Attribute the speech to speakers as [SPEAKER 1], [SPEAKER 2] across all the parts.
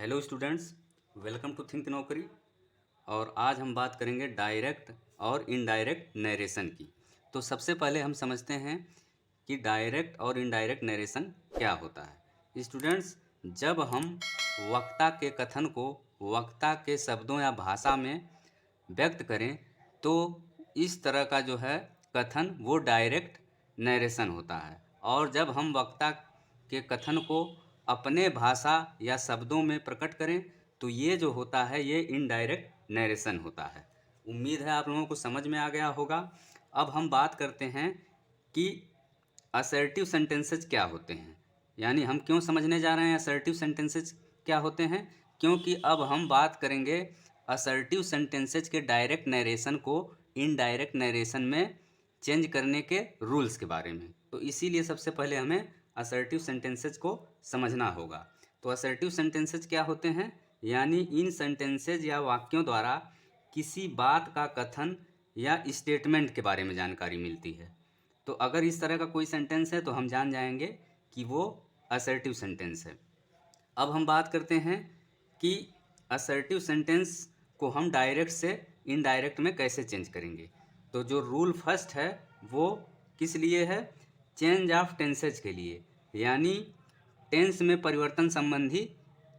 [SPEAKER 1] Hello students, welcome to think Naukri. और आज हम बात करेंगे डायरेक्ट और इनडायरेक्ट नरेशन की। तो सबसे पहले हम समझते हैं कि डायरेक्ट और इनडायरेक्ट नरेशन क्या होता है। स्टूडेंट्स, जब हम वक्ता के कथन को वक्ता के शब्दों या भाषा में व्यक्त करें तो इस तरह का जो है कथन वो डायरेक्ट नरेशन होता है। और जब हम वक्ता के कथन को अपने भाषा या शब्दों में प्रकट करें तो ये जो होता है ये इनडायरेक्ट नरेशन होता है। उम्मीद है आप लोगों को समझ में आ गया होगा। अब हम बात करते हैं कि असर्टिव सेंटेंसेस क्या होते हैं, यानी हम क्यों समझने जा रहे हैं असर्टिव सेंटेंसेस क्या होते हैं, क्योंकि अब हम बात करेंगे असर्टिव सेंटेंसेस के डायरेक्ट नरेशन को इनडायरेक्ट नरेशन में चेंज करने के रूल्स के बारे में। तो इसीलिए सबसे पहले हमें असर्टिव सेंटेंसेस को समझना होगा। तो असर्टिव सेंटेंसेस क्या होते हैं, यानी इन सेंटेंसेस या वाक्यों द्वारा किसी बात का कथन या स्टेटमेंट के बारे में जानकारी मिलती है। तो अगर इस तरह का कोई सेंटेंस है तो हम जान जाएंगे कि वो असर्टिव सेंटेंस है। अब हम बात करते हैं कि असर्टिव सेंटेंस को हम डायरेक्ट से इनडायरेक्ट में कैसे चेंज करेंगे। तो जो रूल फर्स्ट है वो किस लिए है, चेंज ऑफ टेंसेज के लिए, यानी टेंस में परिवर्तन संबंधी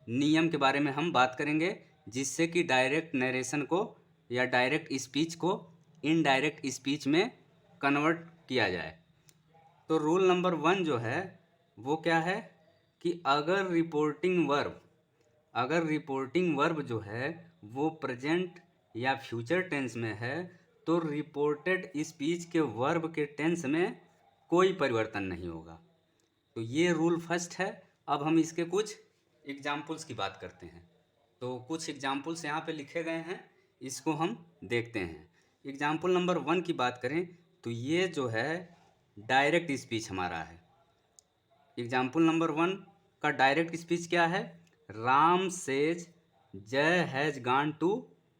[SPEAKER 1] नियम के बारे में हम बात करेंगे, जिससे कि डायरेक्ट नरेशन को या डायरेक्ट स्पीच को इनडायरेक्ट स्पीच में कन्वर्ट किया जाए। तो रूल नंबर 1 जो है वो क्या है कि अगर रिपोर्टिंग वर्ब जो है वो प्रेजेंट या फ्यूचर टेंस में है तो रिपोर्टेड स्पीच के वर्ब के टेंस में कोई परिवर्तन नहीं होगा। तो ये रूल फर्स्ट है। अब हम इसके कुछ एग्जाम्पल्स की बात करते हैं। तो कुछ एग्जाम्पल्स यहाँ पे लिखे गए हैं, इसको हम देखते हैं। एग्जाम्पल नंबर 1 की बात करें तो ये जो है डायरेक्ट स्पीच हमारा है। एग्जाम्पल नंबर 1 का डायरेक्ट स्पीच क्या है, राम सेज जय हैज गॉन टू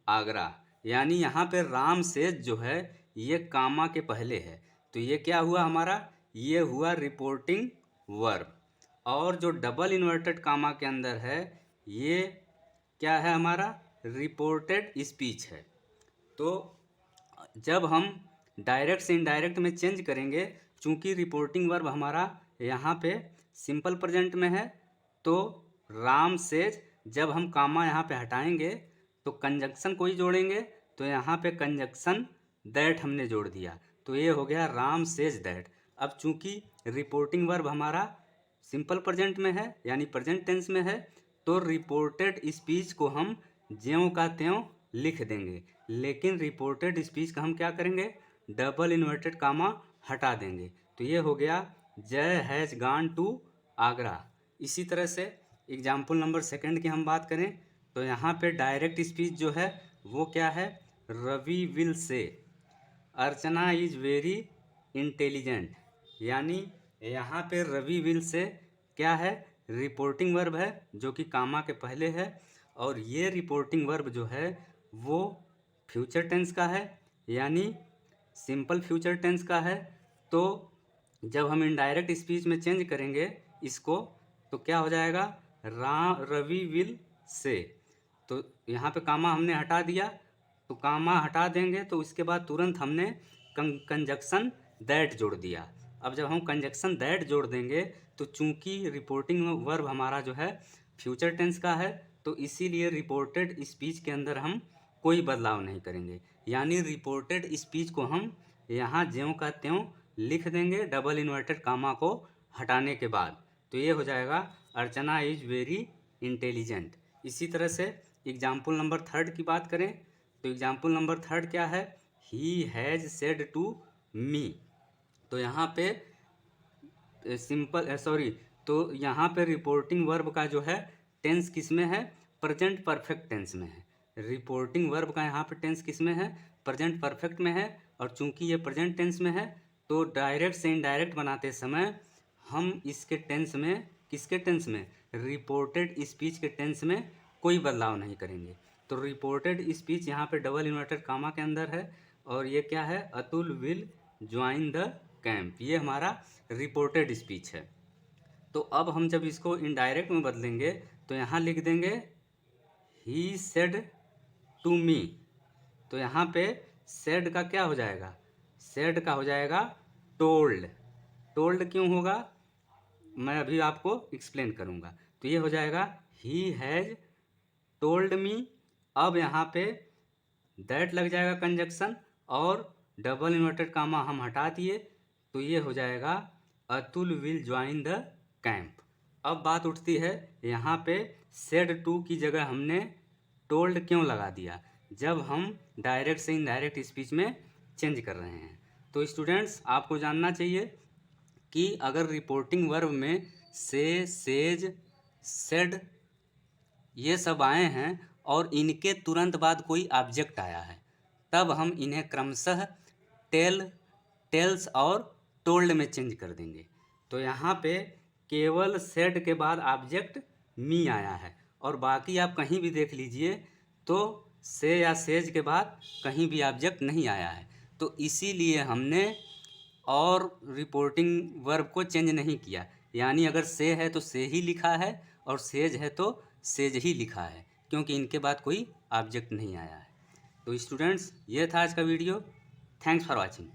[SPEAKER 1] आगरा। यानी यहाँ पे राम सेज जो है ये कामा के पहले है, तो ये क्या हुआ हमारा, ये हुआ रिपोर्टिंग वर्ब। और जो डबल इन्वर्टेड कामा के अंदर है ये क्या है हमारा, रिपोर्टेड स्पीच है। तो जब हम डायरेक्ट से इनडायरेक्ट में चेंज करेंगे, चूंकि रिपोर्टिंग वर्ब हमारा यहाँ पे सिंपल प्रेजेंट में है, तो राम सेज, जब हम कामा यहाँ पे हटाएंगे तो कंजक्शन कोई जोड़ेंगे, तो यहाँ पे कंजक्शन दैट हमने जोड़ दिया, तो ये हो गया राम सेज दैट। अब चूंकि रिपोर्टिंग वर्ब हमारा सिंपल प्रेजेंट में है यानी प्रेजेंट टेंस में है, तो रिपोर्टेड स्पीच को हम ज्यों का त्यों लिख देंगे, लेकिन रिपोर्टेड स्पीच का हम क्या करेंगे, डबल इन्वर्टेड कामा हटा देंगे। तो ये हो गया जय हैज गॉन टू आगरा। इसी तरह से एग्जाम्पल नंबर 2 की हम बात करें तो यहाँ पे डायरेक्ट स्पीच जो है वो क्या है, Ravi will say Archana is very intelligent. यानी यहाँ पे रवि विल से क्या है, रिपोर्टिंग वर्ब है जो कि कामा के पहले है, और ये रिपोर्टिंग वर्ब जो है वो फ्यूचर टेंस का है यानी सिंपल फ्यूचर टेंस का है। तो जब हम इनडायरेक्ट स्पीच में चेंज करेंगे इसको तो क्या हो जाएगा, रवि विल से। तो यहाँ पे कामा हमने हटा दिया, तो कामा हटा देंगे तो उसके बाद तुरंत हमने कंजक्शन दैट जोड़ दिया। अब जब हम कंजक्शन दैट जोड़ देंगे तो चूंकि रिपोर्टिंग वर्ब हमारा जो है फ्यूचर टेंस का है, तो इसीलिए रिपोर्टेड स्पीच के अंदर हम कोई बदलाव नहीं करेंगे, यानी रिपोर्टेड स्पीच को हम यहाँ ज्यों का त्यों लिख देंगे डबल इन्वर्टेड कामा को हटाने के बाद। तो ये हो जाएगा अर्चना इज वेरी इंटेलिजेंट। इसी तरह से एग्जाम्पल नंबर 3 की बात करें तो एग्जाम्पल नंबर 3 क्या है, he has said to me. तो यहाँ पे तो यहाँ पे रिपोर्टिंग वर्ब का जो है टेंस किस में है, प्रेजेंट परफेक्ट टेंस में है। रिपोर्टिंग वर्ब का यहाँ पे टेंस किस में है, प्रेजेंट परफेक्ट में है। और चूंकि ये प्रेजेंट टेंस में है तो डायरेक्ट से इनडायरेक्ट बनाते समय हम इसके टेंस में, किसके टेंस में, रिपोर्टेड स्पीच के टेंस में कोई बदलाव नहीं करेंगे। तो रिपोर्टेड स्पीच यहाँ पे डबल इन्वर्टेड कामा के अंदर है, और ये क्या है, Atul will join the camp, ये हमारा रिपोर्टेड स्पीच है। तो अब हम जब इसको इनडायरेक्ट में बदलेंगे तो यहाँ लिख देंगे ही सेड टू मी। तो यहाँ पे सेड का क्या हो जाएगा, सेड का हो जाएगा टोल्ड। टोल्ड क्यों होगा मैं अभी आपको एक्सप्लेन करूँगा। तो ये हो जाएगा ही हैज़ टोल्ड मी। अब यहाँ पे दैट लग जाएगा कंजक्शन और डबल इन्वर्टेड कामा हम हटा दिए, तो ये हो जाएगा Atul will join the camp. अब बात उठती है यहाँ पे सेड टू की जगह हमने टोल्ड क्यों लगा दिया, जब हम डायरेक्ट से इनडायरेक्ट स्पीच में चेंज कर रहे हैं। तो स्टूडेंट्स आपको जानना चाहिए कि अगर रिपोर्टिंग वर्ब में से, सेज, सेड ये सब आए हैं और इनके तुरंत बाद कोई ऑब्जेक्ट आया है, तब हम इन्हें क्रमशः टेल, टेल्स और टोल्ड में चेंज कर देंगे। तो यहाँ पे केवल सेड के बाद ऑब्जेक्ट मी आया है और बाकी आप कहीं भी देख लीजिए तो से या सेज के बाद कहीं भी ऑब्जेक्ट नहीं आया है। तो इसीलिए हमने और रिपोर्टिंग वर्ब को चेंज नहीं किया, यानी अगर से है तो से ही लिखा है और सेज है तो सेज ही लिखा है, क्योंकि इनके बाद कोई ऑब्जेक्ट नहीं आया है। तो स्टूडेंट्स ये था आज का वीडियो। Thanks for watching.